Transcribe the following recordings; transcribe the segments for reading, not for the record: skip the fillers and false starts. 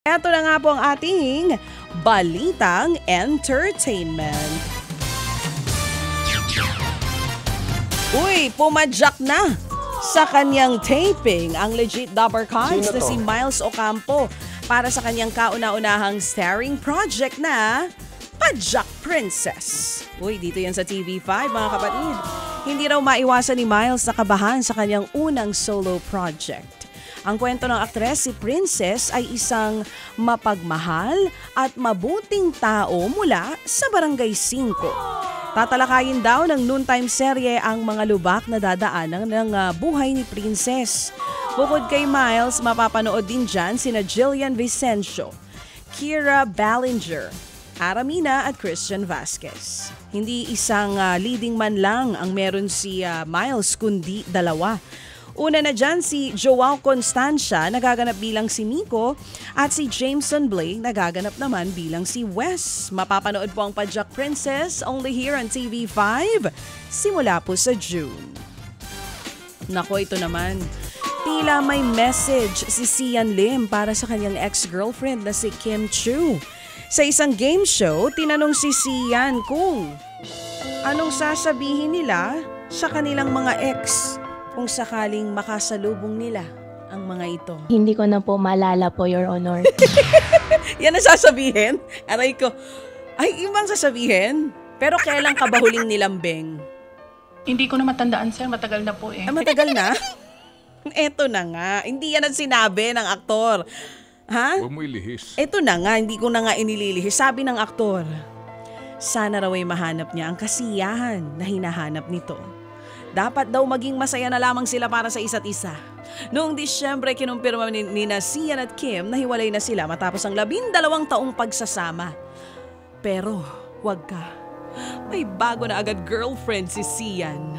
Ito na nga po ang ating Balitang Entertainment. Uy, pumadyak na sa kanyang taping ang legit Dapper Cards na si Miles Ocampo para sa kanyang kauna-unahang starring project na Padjak Princess. Uy, dito yan sa TV5 mga kapatid. Hindi raw maiwasan ni Miles na kabahan sa kanyang unang solo project. Ang kwento ng aktres si Princess ay isang mapagmahal at mabuting tao mula sa Barangay 5. Tatalakayin daw ng noontime serye ang mga lubak na dadaanan ng buhay ni Princess. Bukod kay Miles, mapapanood din dyan sina Jillian Vicencio, Kira Ballinger, Aramina at Christian Vasquez. Hindi isang leading man lang ang meron si Miles kundi dalawa. Una na dyan si Joao Constancia, nagaganap bilang si Miko, at si Jameson Blake, nagaganap naman bilang si Wes. Mapapanood po ang Padjak Princess only here on TV5 simula po sa June. Nako, ito naman. Tila may message si Sian Lim para sa kanyang ex-girlfriend na si Kim Chu. Sa isang game show, tinanong si Sian kung anong sasabihin nila sa kanilang mga ex kung sakaling makasalubong nila ang mga ito. Hindi ko na po maalala po, Your Honor. Yan ang sasabihin? Aray ko, ay ibang sasabihin? Pero kailan ka ba huling nilambing? Hindi ko na matandaan, sir. Matagal na po eh. Ah, matagal na? Eto na nga. Hindi yan ang sinabi ng aktor. Ha? Huwag mo ilihis. Eto na nga, hindi ko na nga inililihis. Sabi ng aktor, sana raw ay mahanap niya ang kasiyahan na hinahanap nito. Dapat daw maging masaya na lamang sila para sa isa't isa. Noong Disyembre, kinumpirma ni Sian at Kim na hiwalay na sila matapos ang 12 taong pagsasama. Pero, wag ka. May bago na agad girlfriend si Sian.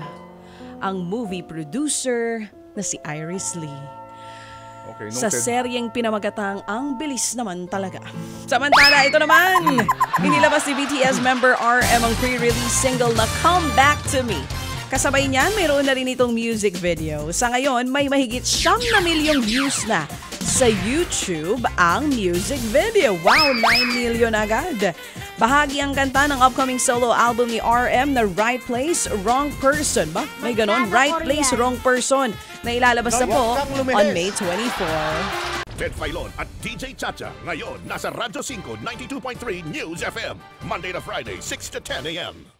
Ang movie producer na si Iris Lee. Okay, Sa noted. seryeng pinamagatang Ang Bilis Naman Talaga. Samantala, ito naman. Inilabas ni BTS member RM ang pre-release single na Come Back to Me. Kasabay niyan, mayroon na rin itong music video. Sa ngayon, may mahigit 9 milyong views na sa YouTube ang music video. Wow, 9 million agad. Bahagi ang kanta ng upcoming solo album ni RM na Right Place, Wrong Person. Ba? May ganon? Right Place, Wrong Person na ilalabas na po on May 24. Ted Filon at DJ Chacha ngayon nasa Radyo 5 92.3 News FM Monday to Friday 6 to 10 a.m.